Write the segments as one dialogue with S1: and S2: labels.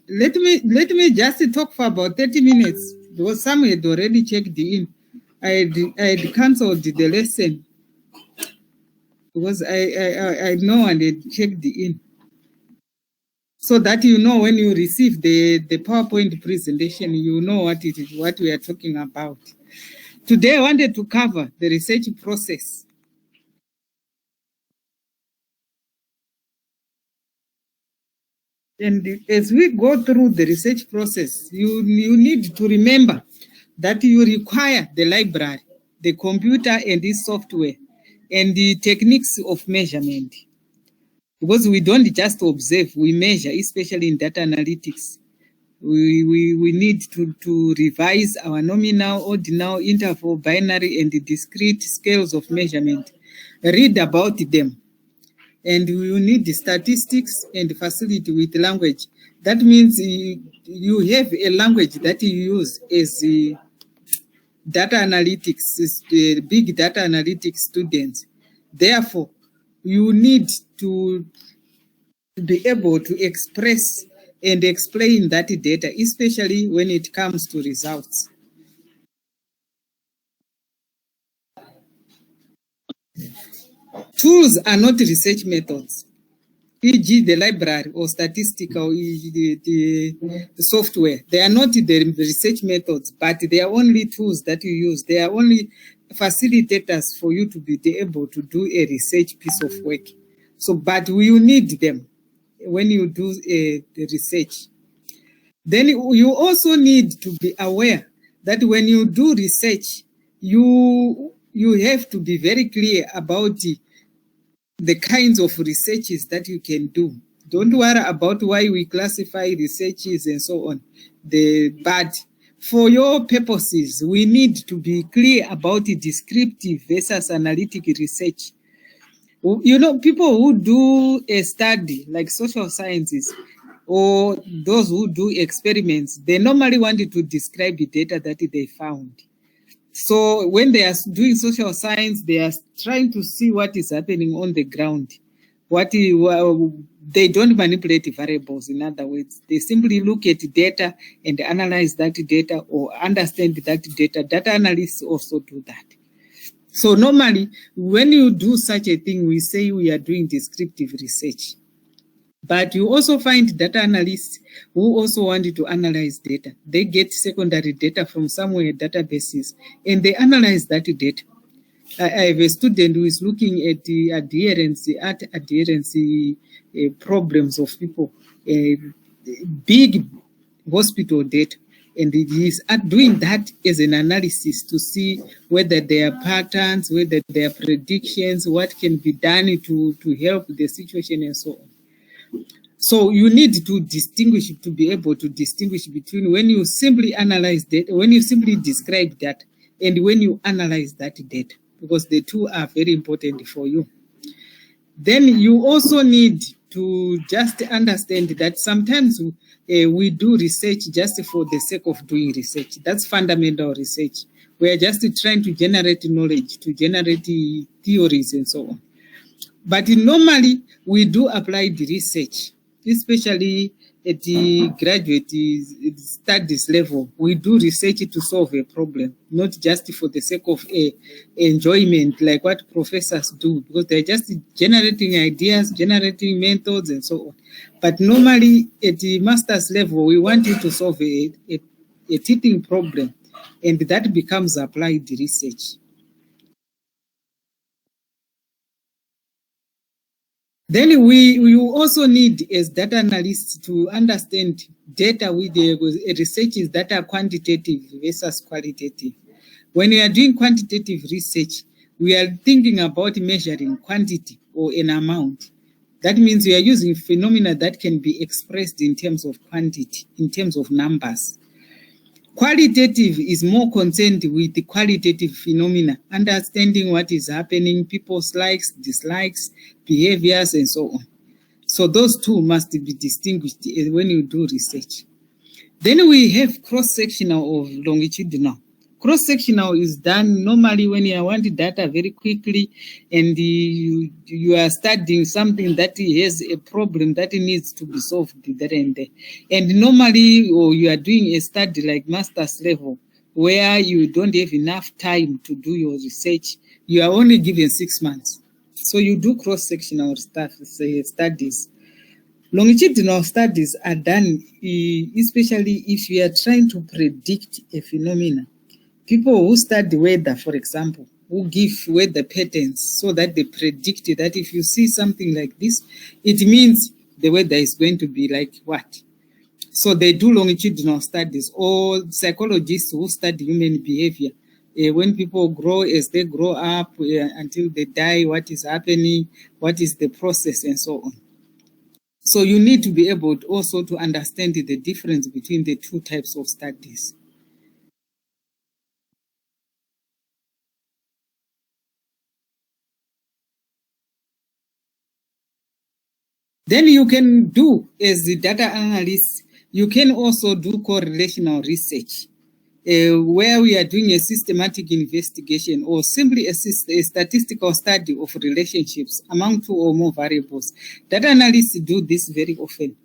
S1: Let me just talk for about 30 minutes because some had already checked in. I had cancelled the lesson because I know one had checked in. So that you know when you receive the PowerPoint presentation, you know what it is, what we are talking about. Today I wanted to cover the research process. And as we go through the research process, you need to remember that you require the library, the computer and its software, and the techniques of measurement. Because we don't just observe, we measure, especially in data analytics. We need to revise our nominal, ordinal, interval, binary, and discrete scales of measurement. Read about them. And you need the statistics and facility with language. That means you have a language that you use as data analytics, the big data analytics students. Therefore, you need to be able to express and explain that data, especially when it comes to results. Tools are not research methods, e.g. the library or statistical, the software. They are not the research methods, but they are only tools that you use. They are only facilitators for you to be able to do a research piece of work. So, but you need them when you do the research. Then you also need to be aware that when you do research, you have to be very clear about the kinds of researches that you can do. Don't worry about why we classify researches and so on. But for your purposes, we need to be clear about the descriptive versus analytic research. You know, people who do a study like social sciences or those who do experiments, they normally wanted to describe the data that they found. So when they are doing social science, they are trying to see what is happening on the ground. They don't manipulate variables. In other words, they simply look at data and analyze that data or understand that data. Data analysts also do that. So normally, when you do such a thing, we say we are doing descriptive research. But you also find data analysts who also want to analyze data. They get secondary data from somewhere databases, and they analyze that data. I have a student who is looking at the adherence problems of people, big hospital data. And he is doing that as an analysis to see whether there are patterns, whether there are predictions, what can be done to help the situation and so on. So you need to distinguish, to be able to distinguish between when you simply analyze data, when you simply describe that, and when you analyze that data, because the two are very important for you. Then you also need to just understand that sometimes we do research just for the sake of doing research. That's fundamental research. We are just trying to generate knowledge, to generate theories and so on. But normally, we do apply the research, especially at the graduate studies level. We do research to solve a problem, not just for the sake of enjoyment, like what professors do, because they're just generating ideas, generating methods, and so on. But normally, at the master's level, we want you to solve a teaching problem, and that becomes applied research. Then you also need, as data analysts, to understand data with the researches that are quantitative versus qualitative. When we are doing quantitative research, we are thinking about measuring quantity or an amount. That means we are using phenomena that can be expressed in terms of quantity, in terms of numbers. Qualitative is more concerned with the qualitative phenomena, understanding what is happening, people's likes, dislikes, behaviors, and so on. So those two must be distinguished when you do research. Then we have cross-sectional or longitudinal. Cross-sectional is done normally when you want data very quickly and you are studying something that has a problem that needs to be solved there and there. And normally, or you are doing a study like master's level where you don't have enough time to do your research, you are only given 6 months. So you do cross-sectional studies. Longitudinal studies are done, especially if you are trying to predict a phenomenon. People who study weather, for example, who give weather patterns so that they predict that if you see something like this, it means the weather is going to be like what? So they do longitudinal studies, or psychologists who study human behavior. When people grow, as they grow up until they die, what is happening, what is the process, and so on. So you need to be able also to understand the difference between the two types of studies. Then you can do, as the data analyst, you can also do correlational research, where we are doing a systematic investigation or simply a statistical study of relationships among two or more variables. Data analysts do this very often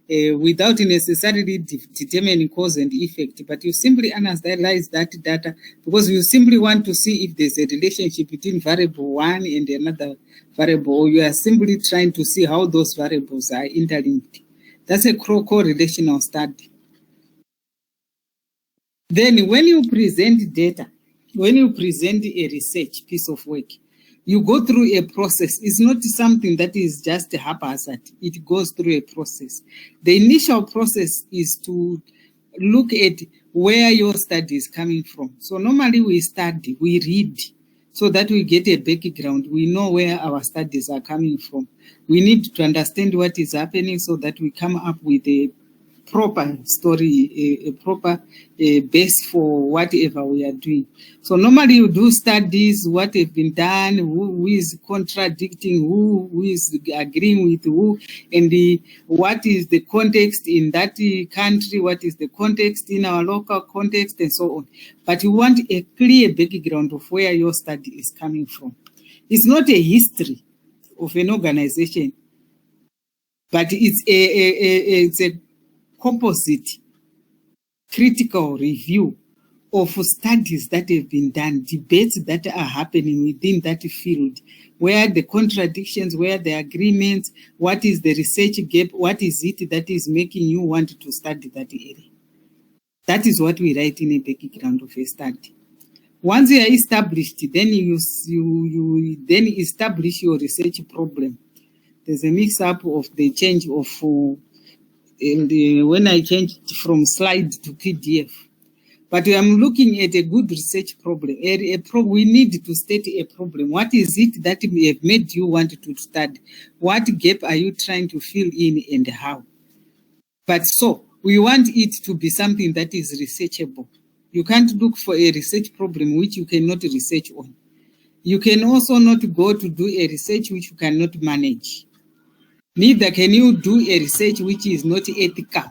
S1: without necessarily determining cause and effect, but you simply analyze that data because you simply want to see if there's a relationship between variable one and another variable, or you are simply trying to see how those variables are interlinked. That's a correlational study. Then when you present data, when you present a research piece of work, you go through a process. It's not something that is just haphazard. It goes through a process. The initial process is to look at where your study is coming from. So normally we study, we read, so that we get a background. We know where our studies are coming from. We need to understand what is happening so that we come up with a proper story, a proper base for whatever we are doing. So normally you do studies, what have been done, who is contradicting who is agreeing with who, and what is the context in that country, what is the context in our local context, and so on. But you want a clear background of where your study is coming from. It's not a history of an organization, but it's a composite critical review of studies that have been done, debates that are happening within that field, where the contradictions, where the agreements, what is the research gap, what is it that is making you want to study that area. That is what we write in a background of a study. Once you are established, then you then establish your research problem. There's a mix-up of the change of when I changed from slide to PDF. But I'm looking at a good research problem. We need to state a problem. What is it that have made you want to study? What gap are you trying to fill in and how? But so we want it to be something that is researchable. You can't look for a research problem which you cannot research on. You can also not go to do a research which you cannot manage. Neither can you do a research which is not ethical.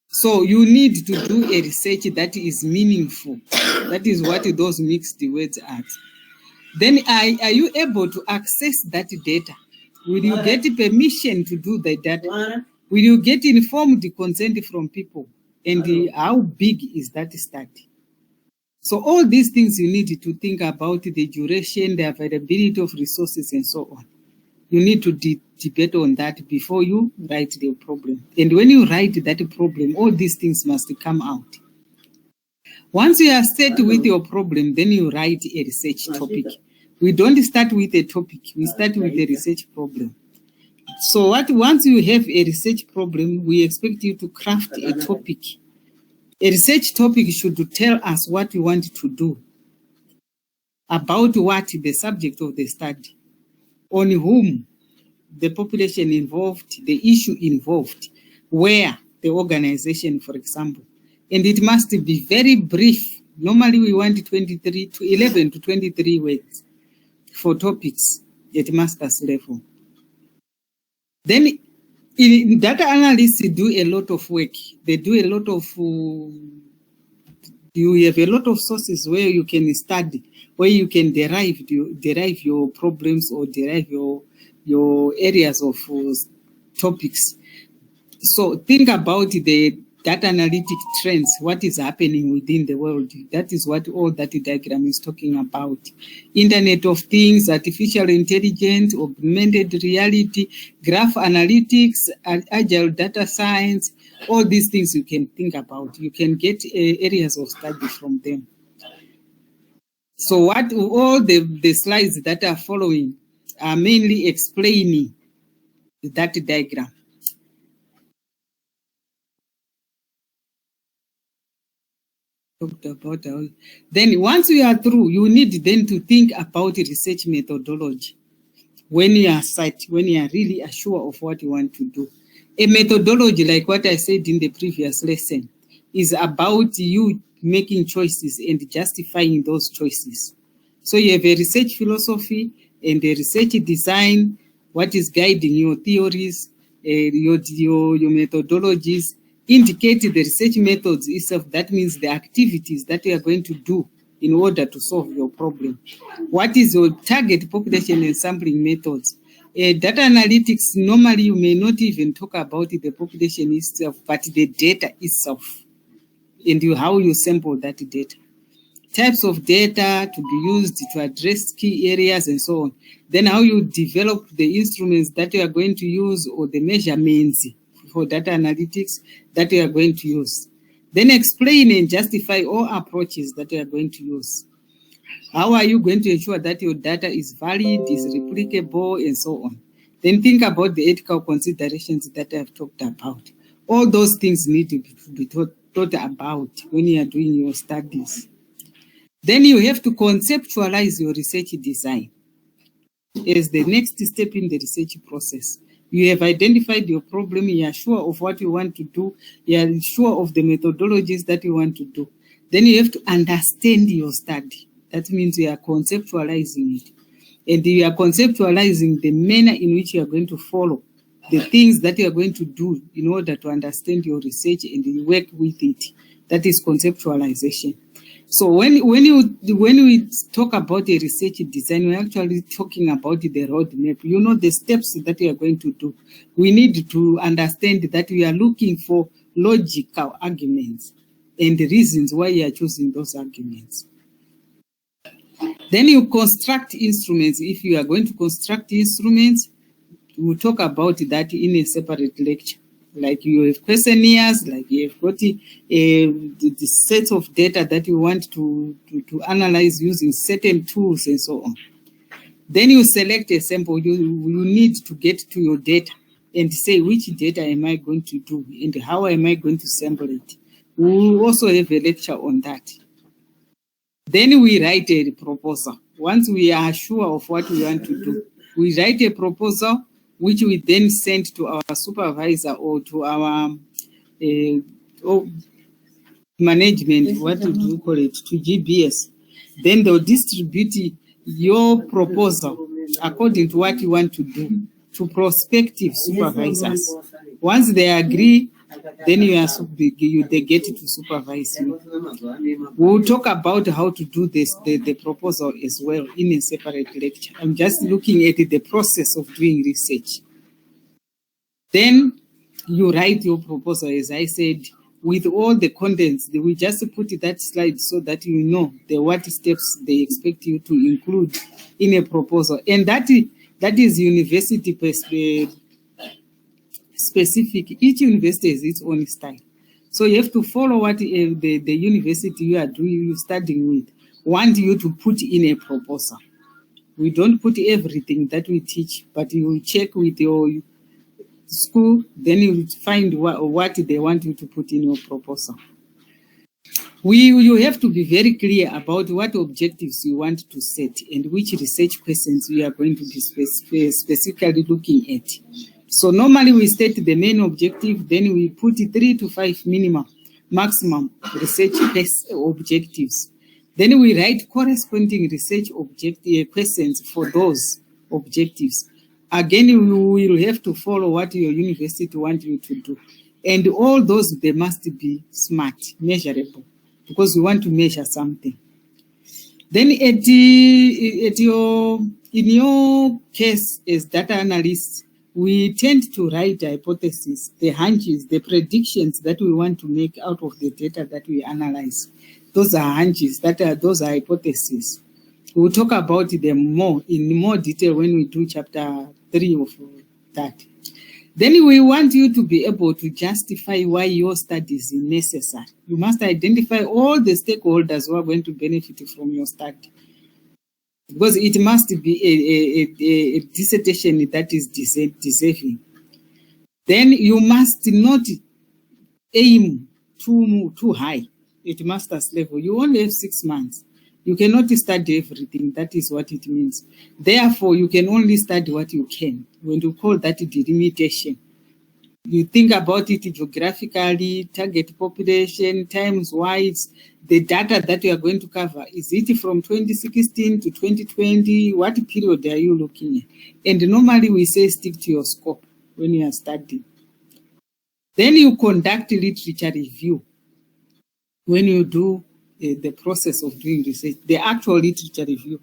S1: So you need to do a research that is meaningful. That is what those mixed words are. Then are you able to access that data? Will you get permission to do the data? Will you get informed consent from people? And how big is that study? So all these things you need to think about: the duration, the availability of resources, and so on. You need to debate on that before you write the problem. And when you write that problem, all these things must come out. Once you are set with your problem, then you write a research topic. We don't start with a topic, we start with a research problem. So once you have a research problem, we expect you to craft a topic. A research topic should tell us what we want to do, about what the subject of the study, on whom, the population involved, the issue involved, where, the organization, for example. And it must be very brief. Normally we want 11 to 23 words for topics at master's level. Then data analysts do a lot of work. They do a lot of You have a lot of sources where you can study, where you can derive your problems or derive your areas of topics. So think about the data analytic trends, what is happening within the world. That is what all that diagram is talking about. Internet of Things, artificial intelligence, augmented reality, graph analytics, agile data science, all these things you can think about. You can get areas of study from them. So what all the slides that are following are mainly explaining that diagram. About then once you are through, you need then to think about research methodology. When you are really sure of what you want to do, a methodology, like what I said in the previous lesson, is about you making choices and justifying those choices. So you have a research philosophy and a research design, what is guiding your theories, your methodologies. Indicate the research methods itself. That means the activities that you are going to do in order to solve your problem. What is your target population and sampling methods? Data analytics, normally you may not even talk about the population itself, but the data itself and how you sample that data. Types of data to be used to address key areas and so on. Then how you develop the instruments that you are going to use or the measurements for data analytics that you are going to use. Then explain and justify all approaches that you are going to use. How are you going to ensure that your data is valid, is replicable, and so on? Then think about the ethical considerations that I have talked about. All those things need to be thought about when you are doing your studies. Then you have to conceptualize your research design as the next step in the research process. You have identified your problem, you are sure of what you want to do, you are sure of the methodologies that you want to do. Then you have to understand your study. That means you are conceptualizing it. And you are conceptualizing the manner in which you are going to follow, the things that you are going to do in order to understand your research and you work with it. That is conceptualization. So when we talk about the research design, we're actually talking about the roadmap. You know the steps that we are going to do. We need to understand that we are looking for logical arguments and the reasons why you are choosing those arguments. Then you construct instruments. If you are going to construct instruments, we'll talk about that in a separate lecture. Like you have questionnaires, like you have got the sets of data that you want to analyze using certain tools and so on. Then you select a sample. You need to get to your data and say which data am I going to do and how am I going to sample it. We will also have a lecture on that. Then we write a proposal. Once we are sure of what we want to do, we write a proposal which we then send to our supervisor or to our management, what do you call it, to GBS. Then they'll distribute your proposal according to what you want to do to prospective supervisors. Once they agree, then they get to supervise you. We'll talk about how to do this, the proposal as well in a separate lecture. I'm just looking at the process of doing research. Then you write your proposal, as I said, with all the contents. We just put that slide so that you know what steps they expect you to include in a proposal. And that is university specific. Each university has its own style. So you have to follow what the university you're studying with want you to put in a proposal. We don't put everything that we teach, but you check with your school, then you find what they want you to put in your proposal. You have to be very clear about what objectives you want to set and which research questions you are going to be specifically looking at. So normally we state the main objective, then we put 3 to 5 maximum research objectives. Then we write corresponding research questions for those objectives. Again, you will have to follow what your university wants you to do. And all those, they must be smart, measurable. because we want to measure something. Then in your case as data analysts, we tend to write hypotheses, the hunches, the predictions that we want to make out of the data that we analyze. Those are hunches, those are hypotheses. We'll talk about them in more detail when we do chapter 3 of that. Then we want you to be able to justify why your study is necessary. You must identify all the stakeholders who are going to benefit from your study, because it must be a dissertation that is deserving. Then you must not aim too high at master's level. You only have 6 months. You cannot study everything. That is what it means. Therefore, you can only study what you can. When you call that delimitation, you think about it geographically, target population, times-wise, the data that you are going to cover. Is it from 2016 to 2020? What period are you looking at? And normally we say stick to your scope when you are studying. Then you conduct literature review. When you do the process of doing research, the actual literature review,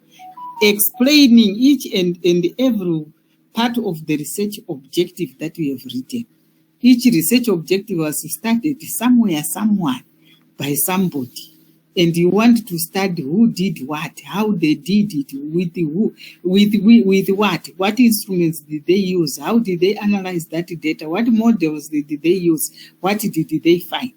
S1: explaining each and every part of the research objective that we have written. Each research objective was started somewhere by somebody. And you want to study who did what, how they did it, with who, with what instruments did they use, how did they analyze that data, what models did they use, what did they find.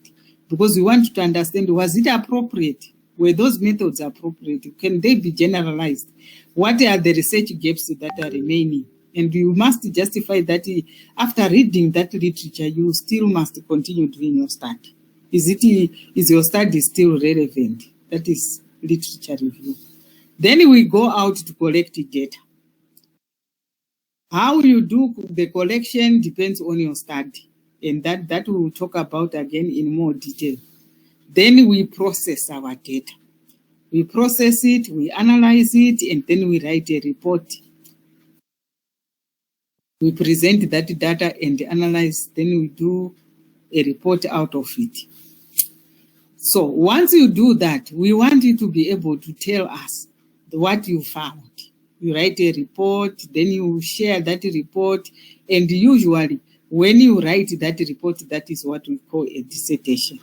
S1: Because we want to understand, was it appropriate? Were those methods appropriate? Can they be generalized? What are the research gaps that are remaining? And you must justify that after reading that literature, you still must continue doing your study. Is your study still relevant? That is literature review. Then we go out to collect data. How you do the collection depends on your study. And that we will talk about again in more detail. Then we process our data. We process it, we analyze it, and then we write a report. We present that data and analyze, then we do a report out of it. So once you do that, we want you to be able to tell us what you found. You write a report, then you share that report, and usually when you write that report, that is what we call a dissertation.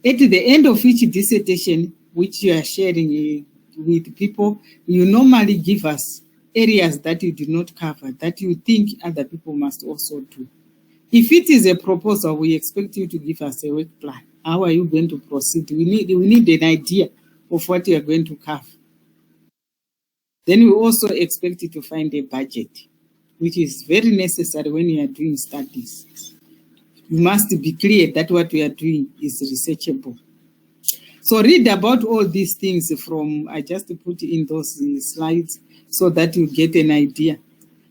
S1: At the end of each dissertation, which you are sharing with people, you normally give us areas that you did not cover, that you think other people must also do. If it is a proposal, we expect you to give us a work plan. How are you going to proceed? We need an idea of what you are going to cover. Then we also expect you to find a budget, which is very necessary when you are doing studies. You must be clear that what we are doing is researchable. So read about all these things from, I just put in those slides so that you get an idea.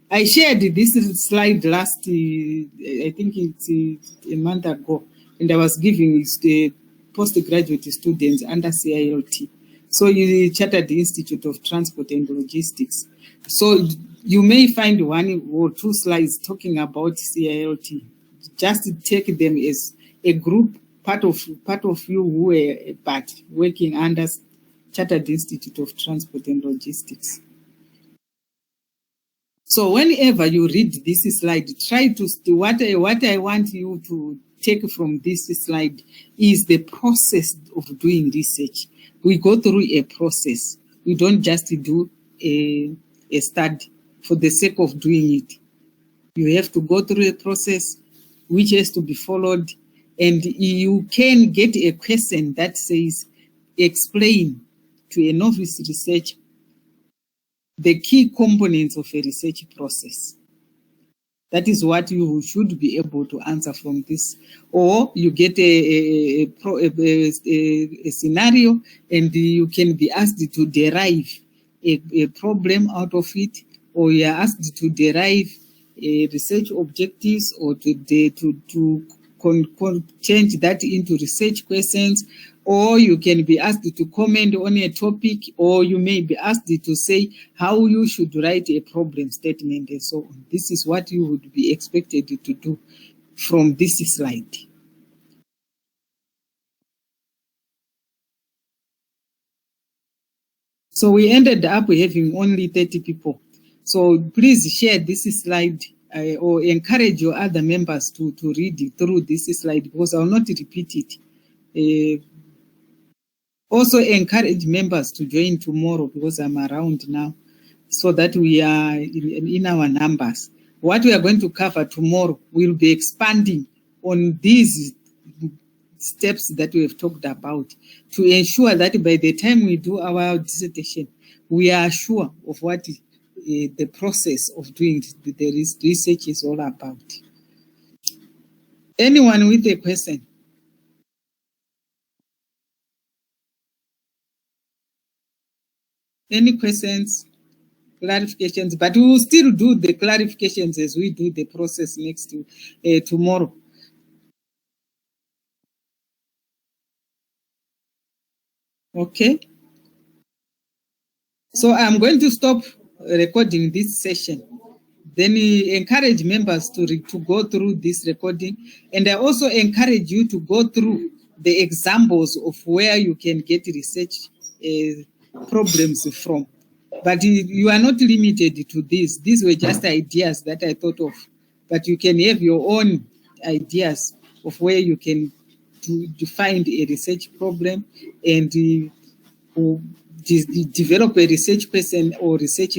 S1: I shared this slide last, I think it's a month ago, and I was giving it to postgraduate students under CILT. So you Chartered Institute of Transport and Logistics. So you may find 1 or 2 slides talking about CILT. Just take them as a group, part of you who were working under Chartered Institute of Transport and Logistics. So whenever you read this slide, try to, what I want you to take from this slide is the process of doing research. We go through a process. We don't just do a study for the sake of doing it. You have to go through a process which has to be followed, and you can get a question that says, explain to a novice researcher the key components of a research process. That is what you should be able to answer from this. Or you get a scenario and you can be asked to derive a problem out of it, or you are asked to derive research objectives, or to change that into research questions, or you can be asked to comment on a topic, or you may be asked to say how you should write a problem statement and so on. This is what you would be expected to do from this slide. So we ended up having only 30 people. So please share this slide or encourage your other members to read through this slide, because I will not repeat it. Also encourage members to join tomorrow, because I'm around now, so that we are in our numbers. What we are going to cover tomorrow will be expanding on these steps that we have talked about, to ensure that by the time we do our dissertation, we are sure of what the process of doing the research is all about. Anyone with a question? Any questions, clarifications? But we will still do the clarifications as we do the process next tomorrow. Okay. So I'm going to stop recording this session. Then encourage members to go through this recording. And I also encourage you to go through the examples of where you can get research problems from. But you are not limited to this. These were just ideas that I thought of. But you can have your own ideas of where you can find a research problem and develop a research person or research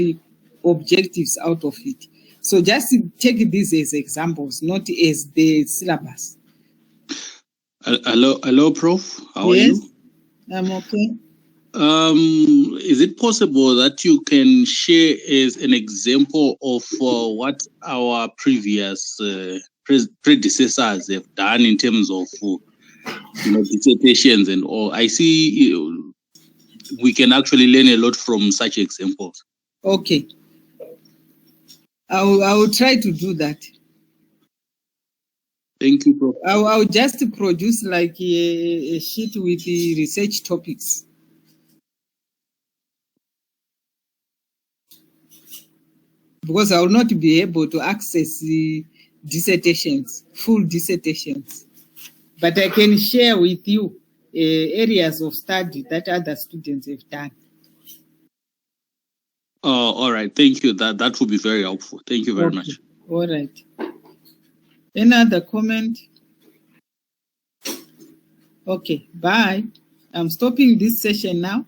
S1: objectives out of it. So just take these as examples, not as the syllabus.
S2: Hello, Prof. How are you?
S1: I'm okay.
S2: Is it possible that you can share as an example of what our previous predecessors have done in terms of dissertations and all? I see we can actually learn a lot from such examples.
S1: Okay. I will try to do that.
S2: Thank you, Prof.
S1: I'll just produce like a sheet with the research topics. Because I will not be able to access the dissertations, full dissertations. But I can share with you areas of study that other students have done.
S2: Oh, all right. Thank you. That would be very helpful. Thank you very much.
S1: All right. Any other comment? Okay, bye. I'm stopping this session now.